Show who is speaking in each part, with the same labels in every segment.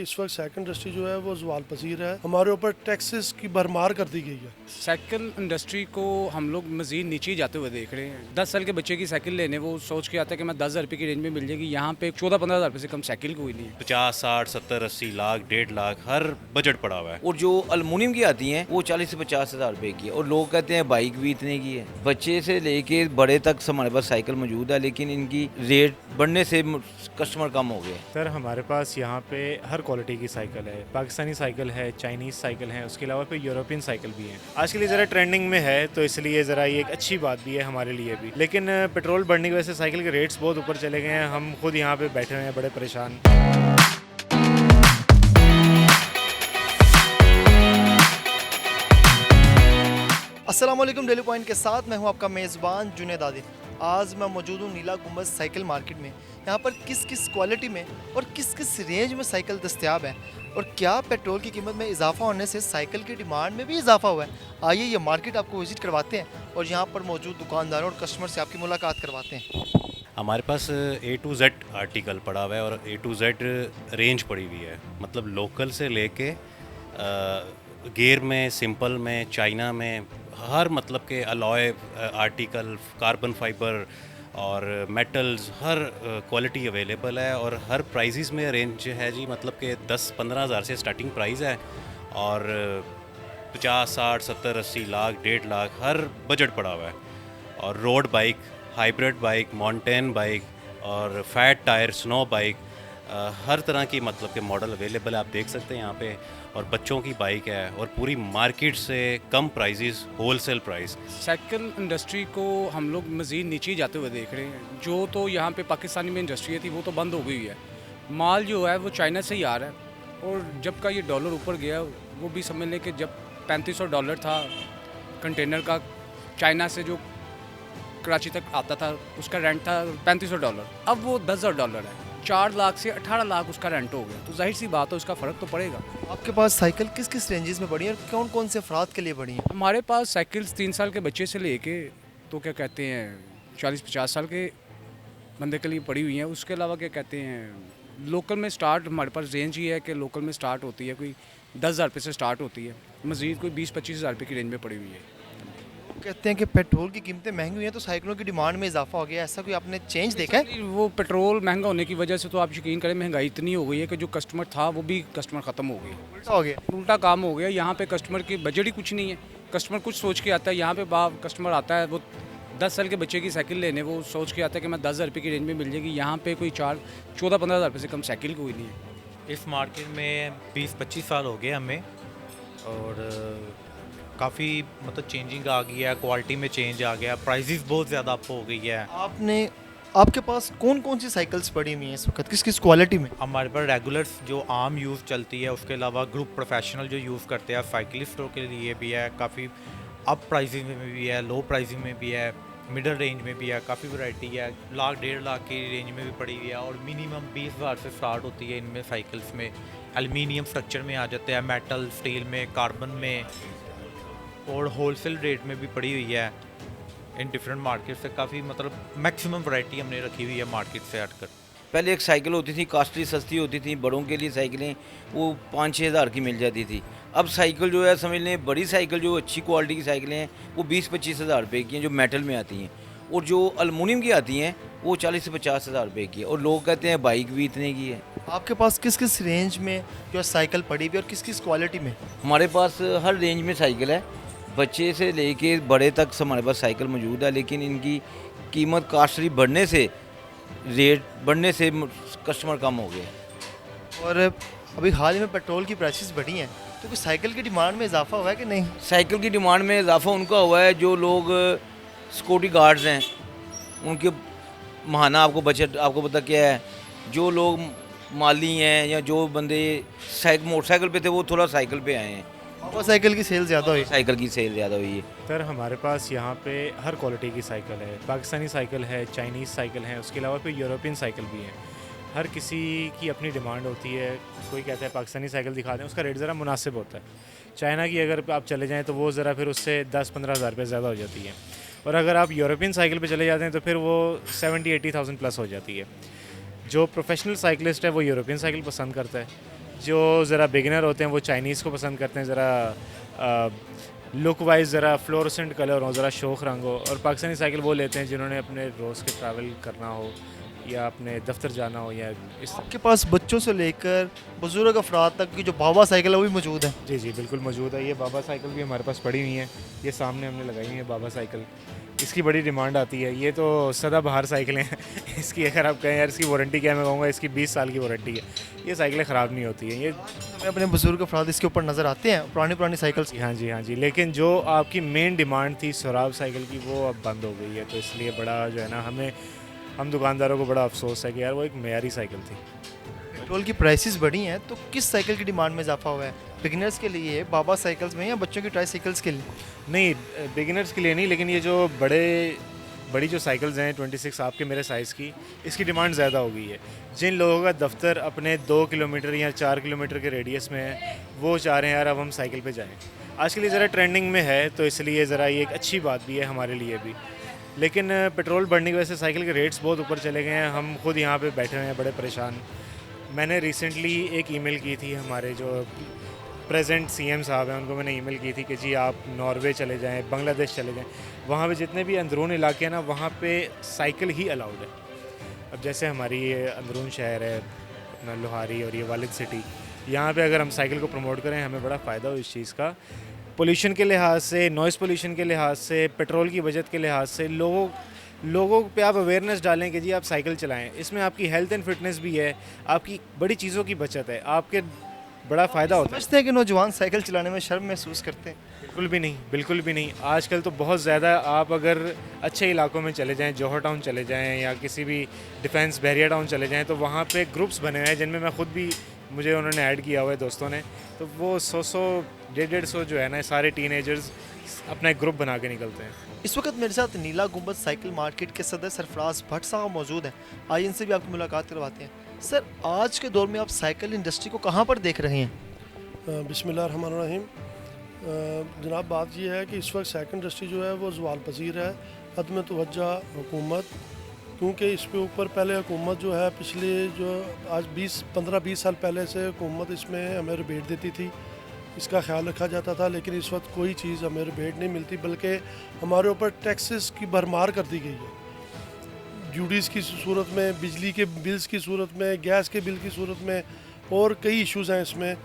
Speaker 1: कि इस वक्त साइकिल इंडस्ट्री जो है वो ज़वाल पसीर है। हमारे ऊपर टैक्सेस की भरमार कर दी गई है।
Speaker 2: साइकिल इंडस्ट्री को हम लोग मज़ीद नीचे जाते हुए देख रहे हैं। 10 साल के बच्चे की साइकिल लेने वो सोच के आता है कि मैं 10,000 रुपये की रेंज में मिल जाएगी। यहाँ पे 14-15 हज़ार रुपये से कम साइकिल कोई नहीं है।
Speaker 3: 50, 60, 70, 80 लाख, 1.5 लाख हर बजट पड़ा हुआ है।
Speaker 4: और जो अल्मुनियम की आती हैं वो 40 से 50 हज़ार रुपये की है और लोग कहते हैं बाइक भी इतने की है। बच्चे से लेके बड़े तक हमारे पास साइकिल मौजूद है, लेकिन इनकी रेट बढ़ने से कस्टमर कम हो गए।
Speaker 5: सर हमारे पास यहाँ पे हर क्वालिटी की साइकिल है। पाकिस्तानी साइकिल है, चाइनीज़ साइकिल है, उसके अलावा फिर यूरोपियन साइकिल भी है। आज के लिए ज़रा ट्रेंडिंग में है तो इसलिए ज़रा ये एक अच्छी बात भी है हमारे लिए भी। लेकिन पेट्रोल बढ़ने की वजह से साइकिल के रेट्स बहुत ऊपर चले गए हैं। हम खुद यहाँ पे बैठे हुए हैं बड़े परेशान।
Speaker 6: अस्सलाम वालेकुम। डेली पॉइंट के साथ मैं हूं आपका मेज़बान जुनेद आदिल। आज मैं मौजूद हूं नीला गुंबद साइकिल मार्केट में। यहां पर किस किस क्वालिटी में और किस किस रेंज में साइकिल दस्तयाब है और क्या पेट्रोल की कीमत में इजाफा होने से साइकिल की डिमांड में भी इजाफा हुआ है। आइए ये मार्केट आपको विज़िट करवाते हैं और यहाँ पर मौजूद दुकानदारों और कस्टमर से आपकी मुलाकात करवाते हैं।
Speaker 3: हमारे पास A to Z आर्टिकल पड़ा हुआ है और A to Z रेंज पड़ी हुई है। मतलब लोकल से लेके गियर में, सिंपल में, चाइना में, हर मतलब के अलॉय आर्टिकल, कार्बन फाइबर और मेटल्स, हर क्वालिटी अवेलेबल है और हर प्राइजेस में रेंज है जी। मतलब कि 10-15 हज़ार से स्टार्टिंग प्राइस है और 50, 60, 70, 80 लाख, 1.5 लाख हर बजट पड़ा हुआ है। और road bike, hybrid bike, mountain bike और फैट टायर, स्नो बाइक, हर तरह की मतलब के मॉडल अवेलेबल है। आप देख सकते हैं यहाँ पे। और बच्चों की बाइक है और पूरी मार्केट से कम prices, wholesale price.
Speaker 2: Cycle industry को हम लोग मज़ीद नीचे जाते हुए देख रहे हैं। जो तो यहाँ पे पाकिस्तानी में इंडस्ट्री थी वो तो बंद हो गई है। माल जो है वो चाइना से ही आ रहा है और जब का ये डॉलर ऊपर गया वो भी समझ लें कि जब $3500 था कंटेनर का, चाइना से जो कराची तक आता था उसका रेंट था $3500। अब वो $10,000 है। 4 लाख से 18 लाख उसका रेंट हो गया। तो जाहिर सी बात है उसका फ़र्क तो पड़ेगा।
Speaker 6: आपके पास साइकिल किस किस रेंजेस में पड़ी है और कौन कौन से अफराद के लिए पड़ी है?
Speaker 2: हमारे पास साइकिल्स 3 साल के बच्चे से लेके तो क्या कहते हैं 40-50 साल के बंदे के लिए पड़ी हुई हैं। उसके अलावा क्या कहते हैं लोकल में स्टार्ट हमारे पास रेंज ही है कि लोकल में स्टार्ट होती है कोई 10,000 रुपये से स्टार्ट होती है। मज़ीद कोई 20-25 हज़ार रुपये की रेंज में पड़ी हुई है।
Speaker 6: कहते हैं कि पेट्रोल की कीमतें महंगी हुई हैं तो साइकिलों की डिमांड में इजाफा हो गया। ऐसा कोई आपने चेंज देखा है?
Speaker 2: वो पेट्रोल महंगा होने की वजह से तो आप यकीन करें महंगाई इतनी हो गई है कि जो कस्टमर था वो भी कस्टमर ख़त्म हो गया,
Speaker 6: उल्टा हो गया।
Speaker 2: उल्टा काम हो गया। यहाँ पे कस्टमर की बजट ही कुछ नहीं है। कस्टमर कुछ सोच के आता है, यहाँ पे कस्टमर आता है वो 10 साल के बच्चे की साइकिल लेने वो सोच के आता है कि मैं 10,000 रुपये की रेंज में मिल जाएगी। यहाँ पे कोई 14-15 हज़ार रुपये से कम साइकिल कोई नहीं है।
Speaker 7: इस मार्केट में 20-25 साल हो गए हमें और काफ़ी मतलब चेंजिंग आ गई है, क्वालिटी में चेंज आ गया, प्राइसेस बहुत ज़्यादा अप हो गई है।
Speaker 6: आपके पास कौन कौन सी साइकिल्स पड़ी हुई हैं इस वक्त, किस किस क्वालिटी में?
Speaker 7: हमारे पास रेगुलर्स जो आम यूज़ चलती है, उसके अलावा ग्रुप प्रोफेशनल जो यूज़ करते हैं साइकिलिस्टों के लिए भी है। काफ़ी अप प्राइसिंग में भी है, लो प्राइसिंग में भी है, मिडल रेंज में भी है, काफ़ी वैरायटी है। लाख 1.5 लाख की रेंज में भी पड़ी हुई है और मिनिमम 20 हज़ार से स्टार्ट होती है इनमें साइकिल्स में। एल्युमिनियम स्ट्रक्चर में आ जाते हैं, मेटल, स्टील में, कार्बन में और होलसेल रेट में भी पड़ी हुई है। इन डिफरेंट मार्केट से काफ़ी मतलब मैक्सिमम वैरायटी हमने रखी हुई है मार्केट से हटकर।
Speaker 4: पहले एक साइकिल होती थी, कॉस्टली सस्ती होती थी, बड़ों के लिए साइकिलें वो 5-6 हज़ार की मिल जाती थी। अब साइकिल जो है समझ लें बड़ी साइकिल जो अच्छी क्वालिटी की साइकिलें हैं वो 20-25 हज़ार रुपये की हैं जो मेटल में आती हैं और जो अल्मुनियम की आती हैं वो 40 से 50 हज़ार रुपये की है और लोग कहते हैं बाइक भी इतने की है।
Speaker 6: आपके पास किस किस रेंज में जो साइकिल पड़ी हुई है और किस किस क्वालिटी में?
Speaker 4: हमारे पास हर रेंज में साइकिल है। बच्चे से लेके बड़े तक हमारे पास साइकिल मौजूद है, लेकिन इनकी कीमत कास्टली बढ़ने से, रेट बढ़ने से कस्टमर कम हो गए।
Speaker 6: और अभी हाल ही में पेट्रोल की प्राइसेस बढ़ी हैं तो कोई साइकिल की डिमांड में इजाफा हुआ है कि नहीं?
Speaker 4: साइकिल की डिमांड में इजाफा उनका हुआ है जो लोग सिक्योरिटी गार्ड्स हैं, उनके महाना आपको बजट आपको पता क्या है। जो लोग माली हैं या जो बंदे मोटरसाइकिल पे थे वो थोड़ा साइकिल पे आए हैं।
Speaker 6: साइकिल की सेल ज़्यादा हुई।
Speaker 4: साइकिल की सेल ज़्यादा हुई है।
Speaker 5: सर हमारे पास यहाँ पे हर क्वालिटी की साइकिल है। पाकिस्तानी साइकिल है, चाइनीज़ साइकिल है, उसके अलावा फिर यूरोपियन साइकिल भी है। हर किसी की अपनी डिमांड होती है। कोई कहता है पाकिस्तानी साइकिल दिखा दें, उसका रेट ज़रा मुनासिब होता है। चाइना की अगर आप चले जाएँ तो वो ज़रा फिर उससे 10-15 हज़ार रुपये ज़्यादा हो जाती है और अगर आप यूरोपियन साइकिल पे चले जाते हैं तो फिर वो 70-80 थाउजेंड प्लस हो जाती है। जो प्रोफेशनल साइकिलिस्ट है वो यूरोपियन साइकिल पसंद करता है, जो ज़रा बिगिनर होते हैं वो चाइनीज़ को पसंद करते हैं, ज़रा लुक वाइज ज़रा फ्लोरोसेंट कलर हो, ज़रा शौक रंग हो। और पाकिस्तानी साइकिल वो लेते हैं जिन्होंने अपने रोज़ के ट्रैवल करना हो या अपने दफ्तर जाना हो या इस।
Speaker 6: आपके पास बच्चों से लेकर बुजुर्ग अफराद तक की जो बाबा साइकिल है वो भी मौजूद है।
Speaker 5: जी जी बिल्कुल मौजूद है। ये बाबा साइकिल भी हमारे पास पड़ी हुई है, ये सामने हमने लगाई हुई है बाबा साइकिल। इसकी बड़ी डिमांड आती है। ये तो सदाबहार साइकिलें हैं इसकी अगर आप कहें यार इसकी वारंटी क्या है, मैं कहूँगा इसकी 20 साल की वारंटी है। ये साइकिलें ख़राब नहीं होती हैं। ये
Speaker 6: हमें अपने बुजुर्ग अफराद इसके ऊपर नज़र आते हैं पुरानी पुरानी साइकिल्स।
Speaker 5: हाँ जी हाँ जी, लेकिन जो आपकी मेन डिमांड थी सोराब साइकिल की वो अब बंद हो गई है। तो इसलिए बड़ा जो है ना हम दुकानदारों को बड़ा अफसोस है कि यार वो एक मेयारी साइकिल थी।
Speaker 6: पेट्रोल की प्राइसेस बढ़ी हैं तो किस साइकिल की डिमांड में इजाफा हुआ है? बिगिनर्स के लिए बाबा साइकिल्स में या बच्चों की ट्राईसाइकिल्स के लिए?
Speaker 5: नहीं, बिगिनर्स के लिए नहीं, लेकिन ये जो बड़ी जो साइकिल्स हैं 26 आपके मेरे साइज़ की, इसकी डिमांड ज़्यादा हो गई है। जिन लोगों का दफ्तर अपने 2 किलोमीटर या 4 किलोमीटर के रेडियस में है वो चाह रहे हैं यार अब हम साइकिल पे जाएं। आज के लिए ज़रा ट्रेंडिंग में है तो इसलिए ज़रा ये एक अच्छी बात भी है हमारे लिए भी। लेकिन पेट्रोल बढ़ने की वजह से साइकिल के रेट्स बहुत ऊपर चले गए हैं। हम खुद यहाँ पे बैठे हुए हैं बड़े परेशान। मैंने रिसेंटली एक ईमेल की थी हमारे जो प्रेजेंट सीएम साहब हैं उनको मैंने ईमेल की थी कि जी आप नॉर्वे चले जाएं, बांग्लादेश चले जाएं, वहाँ पे जितने भी अंदरून इलाके हैं ना वहाँ पे साइकिल ही अलाउड है। अब जैसे हमारी ये अंदरून शहर है अपना लोहारी और ये वालिद सिटी, यहाँ पे अगर हम साइकिल को प्रमोट करें हमें बड़ा फ़ायदा हो इस चीज़ का। पोल्यूशन के लिहाज से, नॉइज़ पोल्यूशन के लिहाज से, पेट्रोल की बचत के लिहाज से लोगों पे आप अवेयरनेस डालें कि जी आप साइकिल चलाएं। इसमें आपकी हेल्थ एंड फिटनेस भी है, आपकी बड़ी चीज़ों की बचत है, आपके बड़ा फ़ायदा होता है।
Speaker 6: समझते हैं कि नौजवान साइकिल चलाने में शर्म महसूस करते हैं?
Speaker 5: बिल्कुल भी नहीं, बिल्कुल भी नहीं। आजकल तो बहुत ज़्यादा आप अगर अच्छे इलाकों में चले जाएं, जौहर टाउन चले जाएं या किसी भी डिफेंस बैरियर टाउन चले जाएं तो वहाँ पे ग्रुप्स बने हुए हैं जिनमें मैं खुद भी, मुझे उन्होंने ऐड किया हुआ है दोस्तों ने। तो वो 100 150 जो है ना सारे टीनेजर्स अपना एक ग्रुप बना के निकलते हैं।
Speaker 6: इस वक्त मेरे साथ नीला गुंबद साइकिल मार्केट के सदर सरफराज भट्ट साहब मौजूद हैं। आइए इनसे भी आपकी मुलाकात करवाते हैं। सर, आज के दौर में आप साइकिल इंडस्ट्री को कहाँ पर देख रहे हैं?
Speaker 1: बिस्मिल्लाहिर्रहमानिर्रहीम। जनाब बात यह है कि इस वक्त साइकिल इंडस्ट्री जो है वो ज़वाल पज़ीर है। अदम तवज्जो हुकूमत, क्योंकि इस पे ऊपर पहले हुकूमत जो है पिछले जो आज 15-20 साल पहले से हुकूमत इसमें हमें रिबेट देती थी, इसका ख्याल रखा जाता था। लेकिन इस वक्त कोई चीज़ हमें रिबेट नहीं मिलती बल्कि हमारे ऊपर टैक्सेस की भरमार कर दी गई है। ड्यूटीज़ की सूरत में, बिजली के बिल्स की सूरत में, गैस के बिल की सूरत में और कई इश्यूज़ हैं इसमें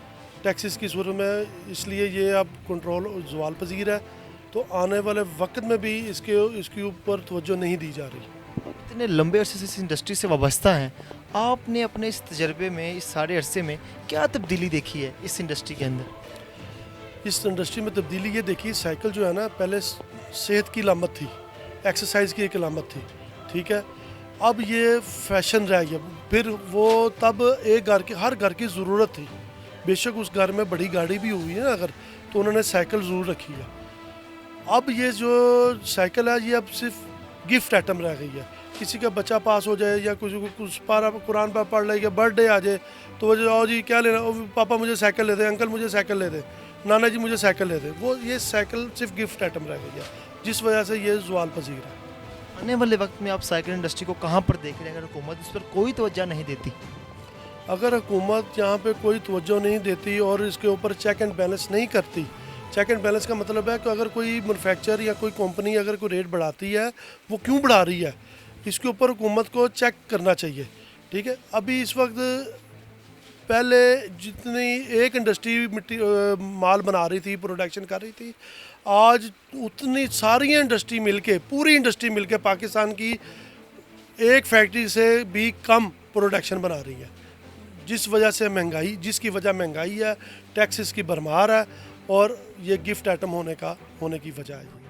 Speaker 1: टैक्सेस की सूरत में। इसलिए ये अब कंट्रोल ज़वाल पज़ीर है। तो आने वाले वक्त में भी इसके ऊपर तवज्जो नहीं दी जा रही।
Speaker 6: इतने लंबे अरसे से इस इंडस्ट्री से वाबस्ता हैं, आपने अपने इस तजर्बे में, इस सारे अरसे में क्या तब्दीली देखी है इस इंडस्ट्री के अंदर?
Speaker 1: इस इंडस्ट्री में तब्दीली ये देखी, साइकिल जो है ना पहले सेहत की अलामत थी, एक्सरसाइज की एक अलामत थी, ठीक है। अब ये फैशन रह गया। फिर वो तब हर घर की ज़रूरत थी। बेशक उस घर में बड़ी गाड़ी भी हुई है ना अगर, तो उन्होंने साइकिल ज़रूर रखी है। अब ये जो साइकिल है ये अब सिर्फ गिफ्ट आइटम रह गई है। किसी का बच्चा पास हो जाए या कुछ पारा कुरान पर पढ़ ले या बर्थडे आ जाए तो वो आओ जी क्या लेना, पापा मुझे साइकिल ले दे, अंकल मुझे साइकिल ले दे, नाना जी मुझे साइकिल ले दे। वो ये साइकिल सिर्फ गिफ्ट आइटम रह गई है, जिस वजह से ये ज़वाल पज़ीर है।
Speaker 6: आने वाले वक्त में आप साइकिल इंडस्ट्री को कहाँ पर देख रहे हैं अगर हुकूमत इस पर कोई तवज्जो नहीं देती?
Speaker 1: अगर हुकूमत यहाँ पे कोई तवज्जो नहीं देती और इसके ऊपर चेक एंड बैलेंस नहीं करती, चेक एंड बैलेंस का मतलब है कि अगर कोई मैन्युफैक्चर या कोई कंपनी अगर कोई रेट बढ़ाती है वो क्यों बढ़ा रही है, इसके ऊपर हुकूमत को चेक करना चाहिए, ठीक है। अभी इस वक्त पहले जितनी एक इंडस्ट्री माल बना रही थी, प्रोडक्शन कर रही थी, आज उतनी सारी इंडस्ट्री मिलके, पूरी इंडस्ट्री मिलके पाकिस्तान की एक फैक्ट्री से भी कम प्रोडक्शन बना रही है। जिसकी वजह महंगाई है, टैक्सेस की भरमार है और ये गिफ्ट आइटम होने की वजह है।